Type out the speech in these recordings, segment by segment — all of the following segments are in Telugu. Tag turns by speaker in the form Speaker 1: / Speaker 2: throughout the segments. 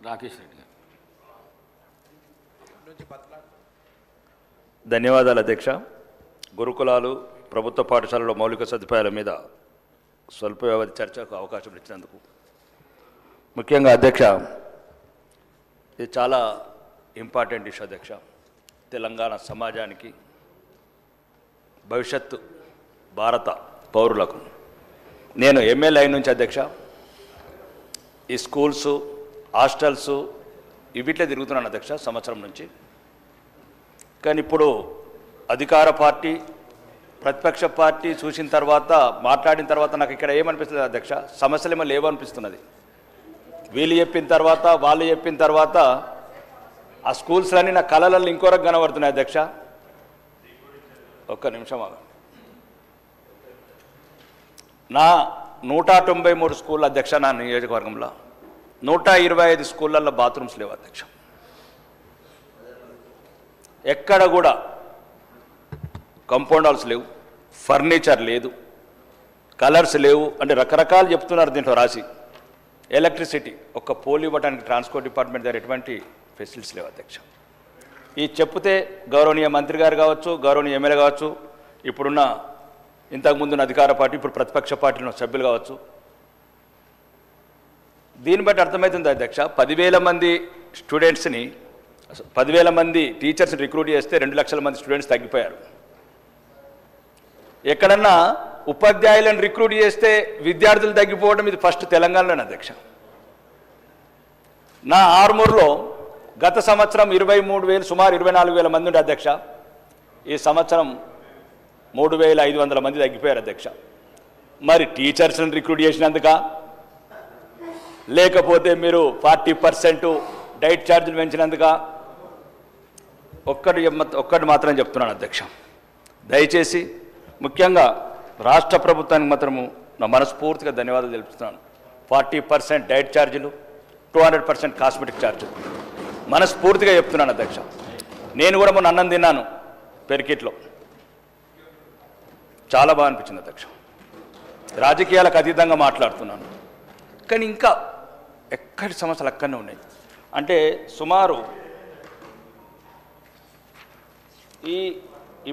Speaker 1: రాకేష్ రెడ్డి గారు.
Speaker 2: ధన్యవాదాలు అధ్యక్ష. గురుకులాలు ప్రభుత్వ పాఠశాలలో మౌలిక సదుపాయాల మీద స్వల్ప వ్యవధి చర్చకు అవకాశం ఇచ్చినందుకు ముఖ్యంగా అధ్యక్ష, ఇది చాలా ఇంపార్టెంట్ ఇష్యూ అధ్యక్ష. తెలంగాణ సమాజానికి, భవిష్యత్తు భారత పౌరులకు. నేను ఎమ్మెల్యే అయిన నుంచి అధ్యక్ష ఈ స్కూల్స్, హాస్టల్స్ ఇవిట్లే తిరుగుతున్నాను అధ్యక్ష సంవత్సరం నుంచి. కానీ ఇప్పుడు అధికార పార్టీ, ప్రతిపక్ష పార్టీ చూసిన తర్వాత, మాట్లాడిన తర్వాత నాకు ఇక్కడ ఏమనిపిస్తుంది అధ్యక్ష, సమస్యలేమో లేవనిపిస్తున్నది. వీళ్ళు చెప్పిన తర్వాత, వాళ్ళు చెప్పిన తర్వాత ఆ స్కూల్స్లన్నీ నా కళలలో ఇంకోరకు కనబడుతున్నాయి అధ్యక్ష. ఒక్క నిమిషం ఆగండి. నా 193 స్కూల్ అధ్యక్ష, నా నియోజకవర్గంలో 125 స్కూళ్ళల్లో బాత్రూమ్స్ లేవు అధ్యక్ష. ఎక్కడ కూడా కాంపౌండ్ హాల్స్ లేవు, ఫర్నిచర్ లేదు, కలర్స్ లేవు, అంటే రకరకాలు చెప్తున్నారు దీంట్లో రాసి. ఎలక్ట్రిసిటీ, ఒక్క పోల్ ఇవ్వడానికి ట్రాన్స్పోర్ట్ డిపార్ట్మెంట్ దగ్గర ఎటువంటి ఫెసిలిటీస్ లేవు అధ్యక్ష. ఈ చెప్తే గౌరవనీయ మంత్రి గారు కావచ్చు, గౌరవనీయ ఎమ్మెల్యే కావచ్చు, ఇప్పుడున్న ఇంతకుముందున్న అధికార పార్టీ, ఇప్పుడు ప్రతిపక్ష పార్టీలో సభ్యులు కావచ్చు, దీన్ని బట్టి అర్థమవుతుంది అధ్యక్ష. 10,000 మంది స్టూడెంట్స్ని, 10,000 మంది టీచర్స్ని రిక్రూట్ చేస్తే 2 లక్షల మంది స్టూడెంట్స్ తగ్గిపోయారు. ఎక్కడన్నా ఉపాధ్యాయులను రిక్రూట్ చేస్తే విద్యార్థులు తగ్గిపోవడం ఇది ఫస్ట్ తెలంగాణలోనే అధ్యక్ష. నా ఆర్మూర్లో గత సంవత్సరం 23,000, సుమారు 24,000 మంది ఉండే అధ్యక్ష. ఈ సంవత్సరం 3,500 మంది తగ్గిపోయారు అధ్యక్ష. మరి టీచర్స్ని రిక్రూట్ చేసినందుక, లేకపోతే మీరు 40% డైట్ ఛార్జీలు పెంచినందుక? ఒక్కటి మాత్రం చెప్తున్నాను అధ్యక్ష, దయచేసి ముఖ్యంగా రాష్ట్ర ప్రభుత్వానికి మాత్రము నా మనస్ఫూర్తిగా ధన్యవాదాలు తెలుపుతున్నాను. 40% డైట్ ఛార్జీలు, 200% కాస్మెటిక్ ఛార్జీలు మనస్ఫూర్తిగా చెప్తున్నాను అధ్యక్ష. నేను కూడా మొన్న అన్నం తిన్నాను పెరికిట్లో, చాలా బాగా అనిపించింది అధ్యక్ష. రాజకీయాలకు అతీతంగా మాట్లాడుతున్నాను, కానీ ఇంకా ఎక్కడి సమస్యలు అక్కడనే ఉన్నాయి. అంటే సుమారు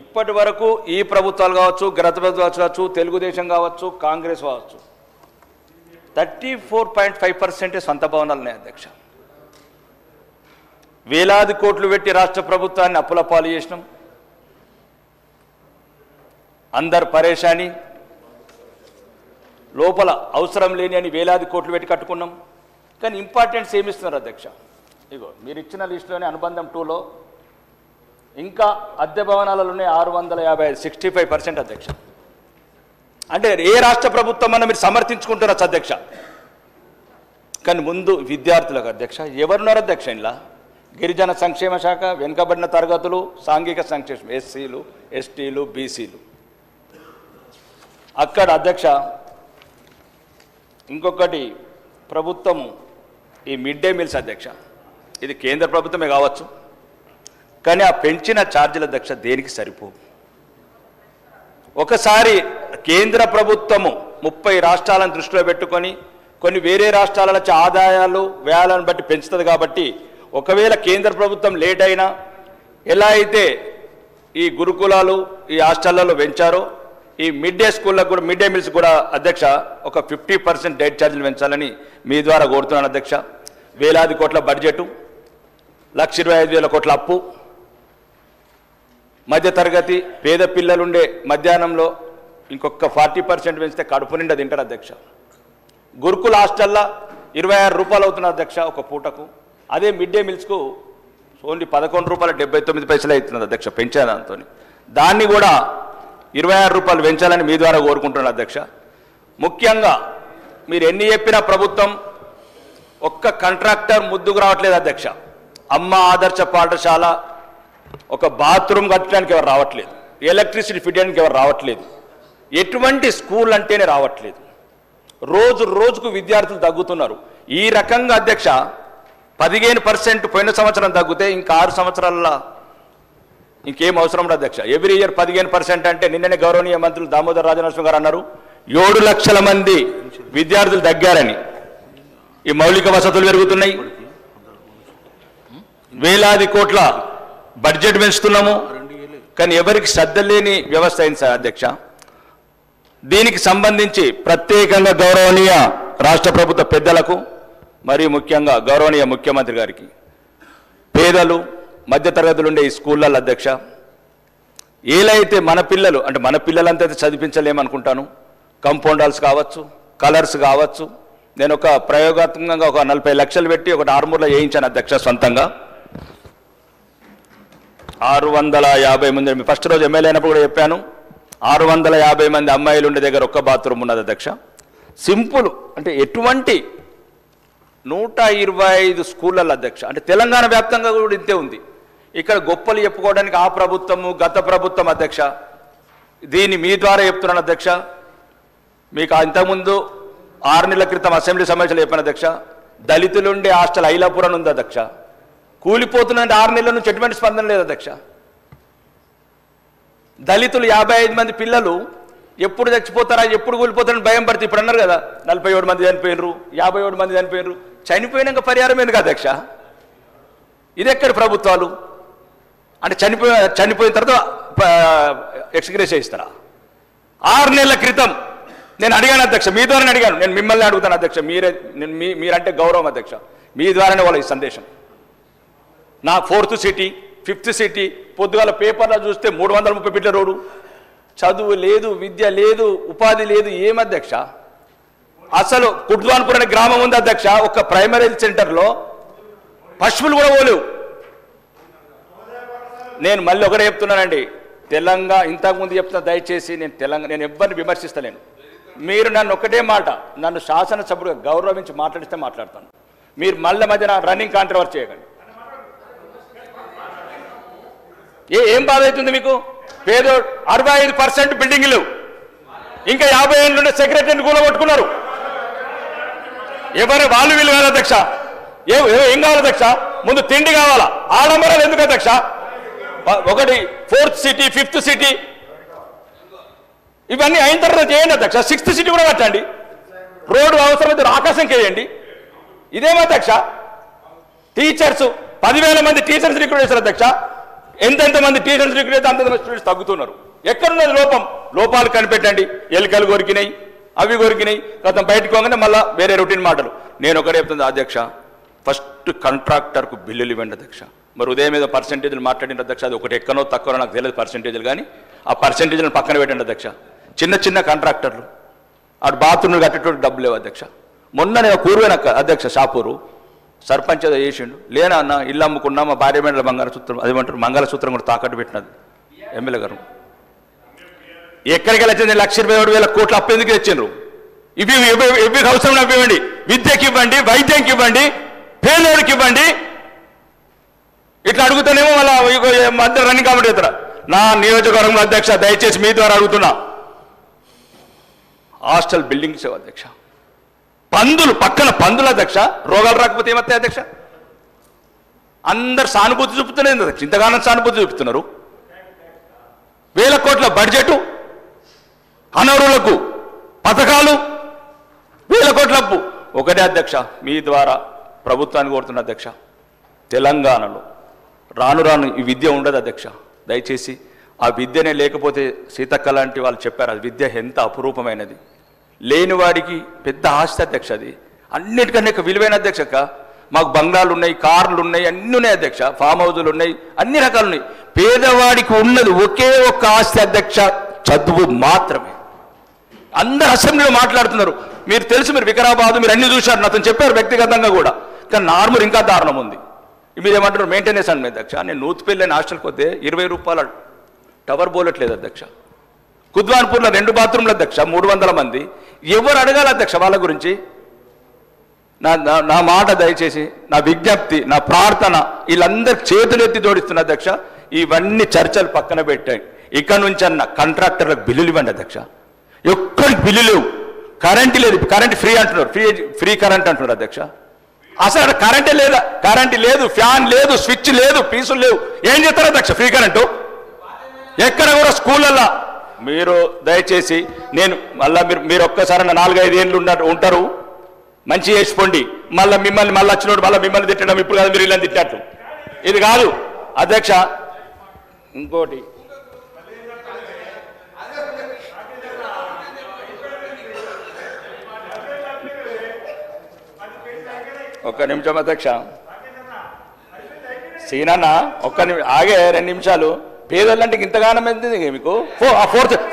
Speaker 2: ఇప్పటి వరకు ఈ ప్రభుత్వాలు కావచ్చు, గత ప్రభుత్వాలు కావచ్చు, తెలుగుదేశం కావచ్చు, కాంగ్రెస్ కావచ్చు, 34.5% సొంత భవనాలు ఉన్నాయి అధ్యక్ష. వేలాది కోట్లు పెట్టి రాష్ట్ర ప్రభుత్వాన్ని అప్పుల పాలు చేసినాం. అందరు పరేషాని, లోపల అవసరం లేని అని వేలాది కోట్లు పెట్టి కట్టుకున్నాం. కానీ ఇంపార్టెన్స్ ఏమిస్తున్నారు అధ్యక్ష? ఇగో మీరు ఇచ్చిన లిస్టులోనే అనుబంధం 2లో ఇంకా అద్దె భవనాలలోనే 655, 65% అధ్యక్ష. అంటే ఏ రాష్ట్ర ప్రభుత్వం అన్న మీరు సమర్థించుకుంటున్నారు అధ్యక్ష. కానీ ముందు విద్యార్థులకు అధ్యక్ష ఎవరున్నారు అధ్యక్ష? ఇలా గిరిజన సంక్షేమ శాఖ, వెనుకబడిన తరగతులు, సాంఘిక సంక్షేమం, ఎస్సీలు, ఎస్టీలు, బీసీలు. అక్కడ అధ్యక్ష ఇంకొకటి ప్రభుత్వము ఈ మిడ్ డే మీల్స్ అధ్యక్ష, ఇది కేంద్ర ప్రభుత్వమే కావచ్చు, కానీ ఆ పెంచిన ఛార్జీల అధ్యక్ష దేనికి సరిపోవు. ఒకసారి కేంద్ర ప్రభుత్వము 30 రాష్ట్రాలను దృష్టిలో పెట్టుకొని కొన్ని వేరే రాష్ట్రాల నుంచి ఆదాయాలు, వ్యయాలను బట్టి పెంచుతుంది. కాబట్టి ఒకవేళ కేంద్ర ప్రభుత్వం లేట్ అయినా, ఎలా అయితే ఈ గురుకులాలు, ఈ హాస్టళ్లలో పెంచారో, ఈ మిడ్ డే స్కూళ్ళకు కూడా, మిడ్ డే మీల్స్ కూడా అధ్యక్ష ఒక 50% డైట్ ఛార్జీలు పెంచాలని మీ ద్వారా కోరుతున్నాను అధ్యక్ష. వేలాది కోట్ల బడ్జెటు, 1,25,000 కోట్ల అప్పు, మధ్యతరగతి పేద పిల్లలుండే మధ్యాహ్నంలో ఇంకొక 40% పెంచితే కడుపు నిండా తింటారు అధ్యక్ష. గురుకుల హాస్టల్లో 26 రూపాయలు అవుతున్నారు అధ్యక్ష ఒక పూటకు. అదే మిడ్ డే మీల్స్కు ఓన్లీ 11 రూపాయల 79 పైసలు అవుతున్నది అధ్యక్ష పెంచాను దాంతో. దాన్ని కూడా 26 రూపాయలు పెంచాలని మీ ద్వారా కోరుకుంటున్నాను అధ్యక్ష. ముఖ్యంగా మీరు ఎన్ని చెప్పినా ప్రభుత్వం ఒక్క కాంట్రాక్టర్ ముద్దుకు రావట్లేదు అధ్యక్ష. అమ్మ ఆదర్శ పాఠశాల ఒక బాత్రూమ్ కట్టడానికి ఎవరు రావట్లేదు, ఎలక్ట్రిసిటీ ఫిట్ చేయడానికి ఎవరు రావట్లేదు, ఎటువంటి స్కూల్ అంటేనే రావట్లేదు. రోజు రోజుకు విద్యార్థులు తగ్గుతున్నారు. ఈ రకంగా అధ్యక్ష 15% పోయిన సంవత్సరం తగ్గితే ఇంకా 6 సంవత్సరాల ఇంకేం అవసరం లేదు అధ్యక్ష. ఎవ్రీ ఇయర్ 15% అంటే నిన్ననే గౌరవనీయ మంత్రులు దామోదర్ రాజనరసింహ గారు అన్నారు 7 లక్షల మంది విద్యార్థులు తగ్గారని. ఈ మౌలిక వసతులు పెరుగుతున్నాయి, వేలాది కోట్ల బడ్జెట్ పెంచుతున్నాము, కానీ ఎవరికి శ్రద్ధ లేని వ్యవస్థ అయింది సార్ అధ్యక్ష. దీనికి సంబంధించి ప్రత్యేకంగా గౌరవనీయ రాష్ట్ర ప్రభుత్వ పెద్దలకు మరియు ముఖ్యంగా గౌరవనీయ ముఖ్యమంత్రి గారికి, పేదలు మధ్యతరగతులు ఉండే ఈ స్కూళ్ళ అధ్యక్ష, ఏలైతే మన పిల్లలు అంటే మన పిల్లలంతా చదివించలేమనుకుంటాను, కంపౌండర్స్ కావచ్చు, కలర్స్ కావచ్చు. నేను ఒక ప్రయోగాత్మకంగా ఒక 40 లక్షలు పెట్టి ఒకటి ఆర్మూర్లో వేయించాను అధ్యక్ష సొంతంగా. 650 మంది, ఫస్ట్ రోజు ఎమ్మెల్యే అయినప్పుడు కూడా చెప్పాను, 650 మంది అమ్మాయిలు ఉండే దగ్గర ఒక్క బాత్రూమ్ ఉన్నది అధ్యక్ష. సింపుల్, అంటే ఎటువంటి 125 స్కూళ్ళ అధ్యక్ష, అంటే తెలంగాణ వ్యాప్తంగా కూడా ఇంతే ఉంది. ఇక్కడ గొప్పలు చెప్పుకోవడానికి ఆ ప్రభుత్వము గత ప్రభుత్వం అధ్యక్ష. దీన్ని మీ ద్వారా చెప్తున్నాను అధ్యక్ష. మీకు ఇంతకుముందు 6 నెలల క్రితం అసెంబ్లీ సమావేశాలు చెప్పాను అధ్యక్ష, దళితులుండే హాస్టల్ ఐలాపురం ఉంది అధ్యక్ష, కూలిపోతుందంటే 6 నెలల నుంచి ఎటువంటి స్పందన లేదు అధ్యక్ష. దళితులు 55 మంది పిల్లలు ఎప్పుడు చచ్చిపోతారా ఎప్పుడు కూలిపోతారని భయం పడితే ఇప్పుడు అన్నారు కదా 47 మంది చనిపోయినరు, 57 మంది చనిపోయినరు. చనిపోయినాక పరిహారం ఎందుకు అధ్యక్ష? ఇది ఎక్కడ ప్రభుత్వాలు? అంటే చనిపోయిన తర్వాత ఎక్స్గ్రేస్ ఇస్తారా? 6 నెలల క్రితం నేను అడిగాను అధ్యక్ష, మీ ద్వారానే అడిగాను, నేను మిమ్మల్ని అడుగుతాను అధ్యక్ష, మీరంటే గౌరవం అధ్యక్ష, మీ ద్వారానే వాళ్ళ ఈ సందేశం. నా 4th సిటీ 5th సిటీ పొద్దుగాల పేపర్లో చూస్తే 330 బిడ్డ రోడ్డు, చదువు లేదు, విద్య లేదు, ఉపాధి లేదు. ఏమధ్యక్ష? అసలు కుట్వాన్పూర్ అనే గ్రామం ఉంది అధ్యక్ష, ఒక ప్రైమరీ హెల్త్ సెంటర్లో పశువులు కూడా పోలేవు. నేను మళ్ళీ ఒకటే చెప్తున్నానండి, తెలంగాణ ఇంతకుముందు చెప్తున్నా, దయచేసి నేను ఎవరిని విమర్శిస్తలేను. మీరు నన్ను ఒకటే మాట, నన్ను శాసనసభ్యుడిగా గౌరవించి మాట్లాడిస్తే మాట్లాడతాను. మీరు మళ్ళీ మధ్యన రన్నింగ్ కాంట్రవర్సీ చేయకండి. ఏం బాధ అవుతుంది మీకు? పేదో 65% బిల్డింగ్లు, ఇంకా 50 ఏళ్ళు ఉండే సెక్రటరీని కూలగొట్టుకున్నారు. ఎవరు వాళ్ళు వీళ్ళు కాదు అధ్యక్ష. ఏం కావాలి అధ్యక్ష? ముందు తిండి కావాలా? ఆడంబరాలు ఎందుకు అధ్యక్ష? ఒకటి 4th సిటీ 5th సిటీ ఇవన్నీ అయిన తర్వాత చేయండి అధ్యక్ష. 6th సిటీ కూడా కట్టండి, రోడ్డు అవసరమైతే ఆకాశంకి వేయండి. ఇదేమో అధ్యక్ష? టీచర్స్ 10,000 మంది టీచర్స్ రిక్రూట్ చేశారు అధ్యక్ష. ఎంతెంతమంది టీచర్స్ రిక్రూట్ అయితే అంత స్టూడెంట్స్ తగ్గుతున్నారు. ఎక్కడున్నది లోపం? లోపాలు కనిపెట్టండి. ఎలుకలు కొరికినాయి, అవి కొరికినాయి, గతం బయటకు పోగానే మళ్ళీ వేరే రొటీన్ మాటలు. నేను ఒకటే చెప్తుంది అధ్యక్ష, ఫస్ట్ కాంట్రాక్టర్కు బిల్లులు ఇవ్వండి అధ్యక్ష. మరి ఉదయం ఏదో పర్సెంటేజ్లు మాట్లాడిన అధ్యక్ష, అది ఒకటి ఎక్కనో తక్కువ నాకు తెలియదు పర్సెంటేజ్లు, కానీ ఆ పర్సెంటేజ్లను పక్కన పెట్టండి అధ్యక్ష. చిన్న కాంట్రాక్టర్లు అటు బాత్రూమ్లు కట్టేటోటి డబ్బులు లేవు అధ్యక్ష. మొన్న నేను కూరువైన అధ్యక్ష షాపూరు సర్పంచ్ ఏదో చేసిండు, లేనా అన్న ఇల్లు అమ్ముకున్నా మా భార్య మేడల మంగళసూత్రం, అదేమంటారు మంగళసూత్రం కూడా తాకట్టు పెట్టినది ఎమ్మెల్యే గారు. ఎక్కడికి వచ్చింది? 1,20,000 కోట్లు అప్పు ఎందుకు తెచ్చిండ్రు? ఇవి అవసరం ఇవ్వండి, విద్యకి ఇవ్వండి, వైద్యంకి ఇవ్వండి, పేదోడికి ఇవ్వండి. ఇట్లా అడుగుతానేమో మళ్ళీ మధ్య రన్నింగ్ కాబట్టి ఇతర నా నియోజకవర్గంలో అధ్యక్ష, దయచేసి మీ ద్వారా అడుగుతున్నా, హాస్టల్ బిల్డింగ్స్ అధ్యక్ష, పక్కన పందులు అధ్యక్ష, రోగాలు రాకపోతే ఏమవుతాయి అధ్యక్ష? అందరు సానుభూతి చూపుతున్నారు అధ్యక్ష, ఇంతగానో సానుభూతి చూపుతున్నారు. 1000 కోట్ల బడ్జెట్, అనర్హులకు పథకాలు, 1000 కోట్ల అప్పు. ఒకటే అధ్యక్ష, మీ ద్వారా ప్రభుత్వాన్ని కోరుతున్న అధ్యక్ష, తెలంగాణలో రాను ఈ విద్య ఉండదు అధ్యక్ష. దయచేసి ఆ విద్యనే లేకపోతే సీతక్క లాంటి వాళ్ళు చెప్పారు, అది విద్య ఎంత అపురూపమైనది, లేనివాడికి పెద్ద ఆస్తి అధ్యక్ష. అది అన్నిటికన్నా విలువైన అధ్యక్షక. మాకు బంగ్లాలు ఉన్నాయి, కార్లు ఉన్నాయి, అన్నీ ఉన్నాయి అధ్యక్ష, ఫామ్ హౌజులు ఉన్నాయి, అన్ని రకాలు ఉన్నాయి. పేదవాడికి ఉన్నది ఒకే ఒక్క ఆస్తి అధ్యక్ష, చదువు మాత్రమే. అందరు అసెంబ్లీలో మాట్లాడుతున్నారు, మీరు తెలుసు, మీరు వికారాబాద్ మీరు అన్ని చూశారు, నాతో చెప్పారు వ్యక్తిగతంగా కూడా. కానీ నార్మల్ ఇంకా దారుణం ఉంది. మీరు ఏమంటారు? మెయింటెనెన్స్ అని అధ్యక్ష. నేను నూతిపల్లి హాస్టల్కి వస్తే 20 రూపాయల టవర్ బోలట్లేదు అధ్యక్ష. కుద్వాన్పూర్లో 2 బాత్రూమ్లు అధ్యక్ష, 300 మంది. ఎవరు అడగాలి అధ్యక్ష వాళ్ళ గురించి? నా మాట దయచేసి, నా విజ్ఞప్తి, నా ప్రార్థన, వీళ్ళందరూ చేతులెత్తి జోడిస్తున్న అధ్యక్ష, ఇవన్నీ చర్చలు పక్కన పెట్టాయి. ఇక్కడ నుంచి అన్న కాంట్రాక్టర్లకు బిల్లులు ఇవ్వండి అధ్యక్ష. ఎక్కడికి బిల్లు లేవు, కరెంటు లేదు, కరెంట్ ఫ్రీ అంటున్నారు, ఫ్రీ కరెంట్ అంటున్నారు అధ్యక్ష. అసలు అక్కడ కరెంటే లేదా? కరెంటు లేదు, ఫ్యాన్ లేదు, స్విచ్ లేదు, పీసులు లేవు. ఏం చేస్తారు అధ్యక్ష ఫ్రీ కరెంటు? ఎక్కడ కూడా స్కూళ్ళల్లో మీరు దయచేసి, నేను మళ్ళీ మీరు ఒక్కసారి 4-5 ఏళ్ళు ఉంటారు, మంచి చేసుకోండి. మళ్ళీ మిమ్మల్ని వచ్చినోడు మళ్ళీ మిమ్మల్ని తిట్టడం ఇప్పుడు కాదు, మీరు ఇలా తిట్టారు. ఇది కాదు అధ్యక్ష. ఇంకోటి ఒక్క నిమిషం అధ్యక్ష. సీనన్న ఒక్క నిమిషం ఆగే 2 నిమిషాలు. పేదలంటే ఇంతగానం ఎందుకు మీకు?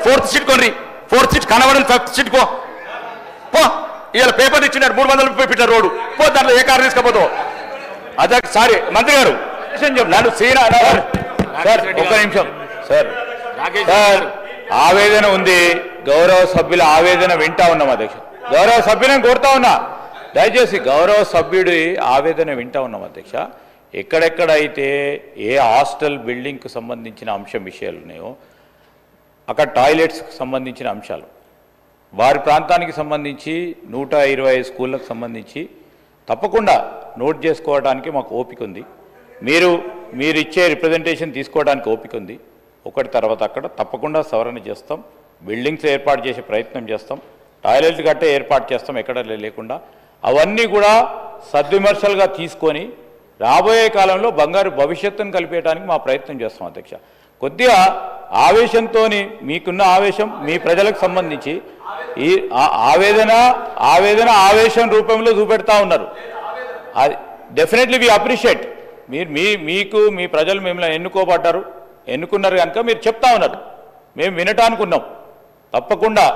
Speaker 2: ఫోర్త్ సీట్ కొనరి, 4th సీట్ కనబడని 5th సీట్ పో. ఇవాళ పేపర్ ఇచ్చినారు 300 రూపాయలు పెట్టారు రోడ్డు పో, దాంట్లో ఏ కారు తీసుకపోతావు అధ్యక్ష. సారీ మంత్రి గారు నన్ను సీనా సార్ ఒక్క నిమిషం సార్. సార్ ఆవేదన ఉంది, గౌరవ సభ్యుల ఆవేదన వింటా ఉన్నాం అధ్యక్ష. గౌరవ సభ్యులను కోరుతా ఉన్నా, దయచేసి గౌరవ సభ్యుడి ఆవేదన వింటా ఉన్నాం అధ్యక్ష. ఎక్కడెక్కడైతే ఏ హాస్టల్ బిల్డింగ్కు సంబంధించిన విషయాలు ఉన్నాయో అక్కడ టాయిలెట్స్కి సంబంధించిన అంశాలు, వారి ప్రాంతానికి సంబంధించి 125 స్కూళ్ళకు సంబంధించి తప్పకుండా నోట్ చేసుకోవడానికి మాకు ఓపిక ఉంది. మీరు ఇచ్చే రిప్రజెంటేషన్ తీసుకోవడానికి ఓపిక ఉంది. ఒకటి తర్వాత అక్కడ తప్పకుండా సవరణ చేస్తాం, బిల్డింగ్స్ ఏర్పాటు చేసే ప్రయత్నం చేస్తాం, టాయిలెట్ గట్టే ఏర్పాటు చేస్తాం ఎక్కడ లేకుండా. అవన్నీ కూడా సద్విమర్శలుగా తీసుకొని రాబోయే కాలంలో బంగారు భవిష్యత్తును కల్పించడానికి మా ప్రయత్నం చేస్తాం అధ్యక్ష. కొద్దిగా ఆవేశంతో మీకున్న ఆవేశం మీ ప్రజలకు సంబంధించి ఈ ఆవేశం రూపంలో చూపెడతా ఉన్నారు. అది డెఫినెట్లీ వి అప్రిషియేట్. మీకు మీ ప్రజలు మిమ్మల్ని ఎన్నుకున్నారు కనుక మీరు చెప్తా ఉన్నారు, మేము వినటానికి ఉన్నాం. తప్పకుండా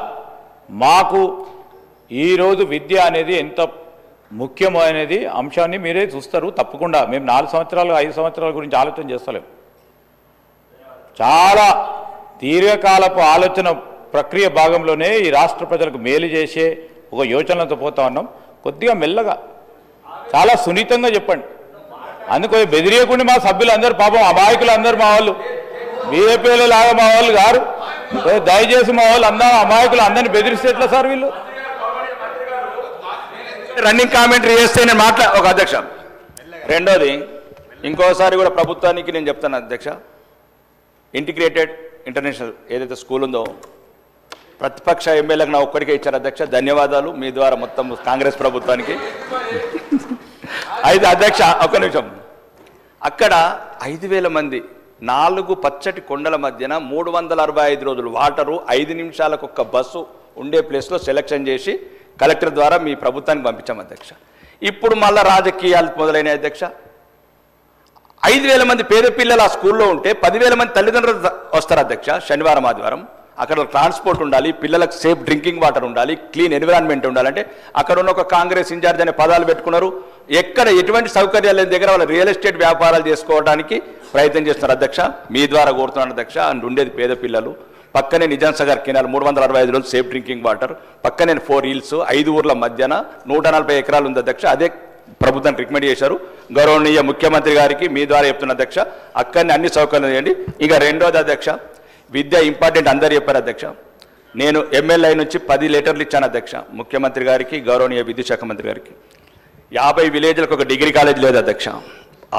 Speaker 2: మాకు ఈరోజు విద్య అనేది ఎంత ముఖ్యమైనది అంశాన్ని మీరే చూస్తారు. తప్పకుండా మేము 4 సంవత్సరాలు 5 సంవత్సరాల గురించి ఆలోచన చేస్తలేం. చాలా దీర్ఘకాలపు ఆలోచన ప్రక్రియ భాగంలోనే ఈ రాష్ట్ర ప్రజలకు మేలు చేసే ఒక యోచనలతో పోతా ఉన్నాం. కొద్దిగా మెల్లగా చాలా సున్నితంగా చెప్పండి. అందుకో బెదిరియకుండా మా సభ్యులందరూ పాపం అమాయకులు అందరూ మా వాళ్ళు బీజేపీలో లాగా మా వాళ్ళు గారు, దయచేసి మా వాళ్ళు అందరూ అమాయకులు అందరినీ బెదిరిస్తే ఎట్లా సార్? వీళ్ళు రన్నింగ్ కామెంటరీ చేస్తే నేను ఒక అధ్యక్ష. రెండోది ఇంకోసారి కూడా ప్రభుత్వానికి నేను చెప్తాను అధ్యక్ష, ఇంటిగ్రేటెడ్ ఇంటర్నేషనల్ ఏదైతే స్కూల్ ఉందో ప్రతిపక్ష ఎమ్మెల్యేలకు నా ఒక్కడికే ఇచ్చారు అధ్యక్ష. ధన్యవాదాలు మీ ద్వారా మొత్తం కాంగ్రెస్ ప్రభుత్వానికి. అయితే అధ్యక్ష ఒక్క నిమిషం, అక్కడ 5,000 మంది 4 పచ్చటి కొండల మధ్యన 365 రోజులు వాటరు 5 నిమిషాలకు ఒక్క బస్సు ఉండే ప్లేస్లో సెలక్షన్ చేసి కలెక్టర్ ద్వారా మీ ప్రభుత్వానికి పంపించాం అధ్యక్ష. ఇప్పుడు మళ్ళీ రాజకీయాలు మొదలైన అధ్యక్ష. 5,000 మంది పేద పిల్లలు ఆ స్కూల్లో ఉంటే 10,000 మంది తల్లిదండ్రులు వస్తారు అధ్యక్ష. శనివారం ఆదివారం అక్కడ ట్రాన్స్పోర్ట్ ఉండాలి, పిల్లలకు సేఫ్ డ్రింకింగ్ వాటర్ ఉండాలి, క్లీన్ ఎన్విరాన్మెంట్ ఉండాలంటే అక్కడ ఉన్న ఒక కాంగ్రెస్ ఇన్ఛార్జ్ అనే పదాలు పెట్టుకున్నారు. ఎక్కడ ఎటువంటి సౌకర్యాలు లేని దగ్గర వాళ్ళు రియల్ ఎస్టేట్ వ్యాపారాలు చేసుకోవడానికి ప్రయత్నం చేస్తున్నారు అధ్యక్ష. మీ ద్వారా కోరుతున్నాను అధ్యక్ష. అండ్ ఉండేది పేద పిల్లలు, పక్కనే నిజాం సాగర్ కెనాల్ 365 రోజులు సేఫ్ డ్రింకింగ్ వాటర్, పక్కనే 4 హిల్స్ 5 ఊర్ల మధ్యన 140 ఎకరాలు ఉంది అధ్యక్ష. అదే ప్రభుత్వానికి రికమెండ్ చేశారు. గౌరవనీయ ముఖ్యమంత్రి గారికి మీ ద్వారా చెప్తున్న అధ్యక్ష, అక్కడనే అన్ని సౌకర్యాలు చేయండి. ఇక రెండోది అధ్యక్ష, విద్య ఇంపార్టెంట్ అందరు చెప్పారు అధ్యక్ష. నేను ఎమ్మెల్యే నుంచి 10 లెటర్లు ఇచ్చాను అధ్యక్ష ముఖ్యమంత్రి గారికి, గౌరవనీయ విద్యుత్ శాఖ మంత్రి గారికి. 50 విలేజ్లకు ఒక డిగ్రీ కాలేజ్ లేదు అధ్యక్ష.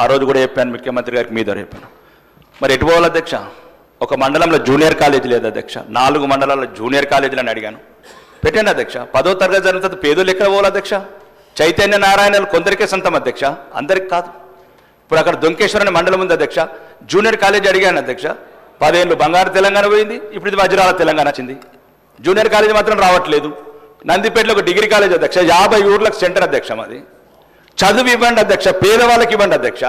Speaker 2: ఆ రోజు కూడా చెప్పాను ముఖ్యమంత్రి గారికి, మీ ద్వారా చెప్పాను. మరి ఎటు పోవాలి అధ్యక్ష? ఒక మండలంలో జూనియర్ కాలేజ్ లేదు అధ్యక్ష. 4 మండలాల్లో జూనియర్ కాలేజీలని అడిగాను, పెట్టండి అధ్యక్ష. 10వ తరగతి జరుగుతుంది, పేదోళ్ళు ఎక్కడ పోవాలి అధ్యక్ష? చైతన్య నారాయణలు కొందరికే సొంతం అధ్యక్ష, అందరికి కాదు. ఇప్పుడు అక్కడ దొంకేశ్వర్ అనే మండలం ఉంది అధ్యక్ష. జూనియర్ కాలేజ్ అడిగాను అధ్యక్ష. 10 ఏళ్ళు బంగారు తెలంగాణ పోయింది, ఇప్పుడు ఇది వజ్రాల తెలంగాణ వచ్చింది. జూనియర్ కాలేజ్ మాత్రం రావట్లేదు. నందిపేటలో ఒక డిగ్రీ కాలేజ్ అధ్యక్ష, 50 ఊర్లకు సెంటర్ అధ్యక్ష. మాది చదువు ఇవ్వండి అధ్యక్ష, పేదవాళ్ళకి ఇవ్వండి అధ్యక్ష.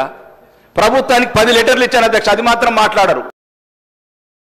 Speaker 2: ప్రభుత్వానికి 10 లెటర్లు ఇచ్చాను అధ్యక్ష, అది మాత్రం మాట్లాడరు.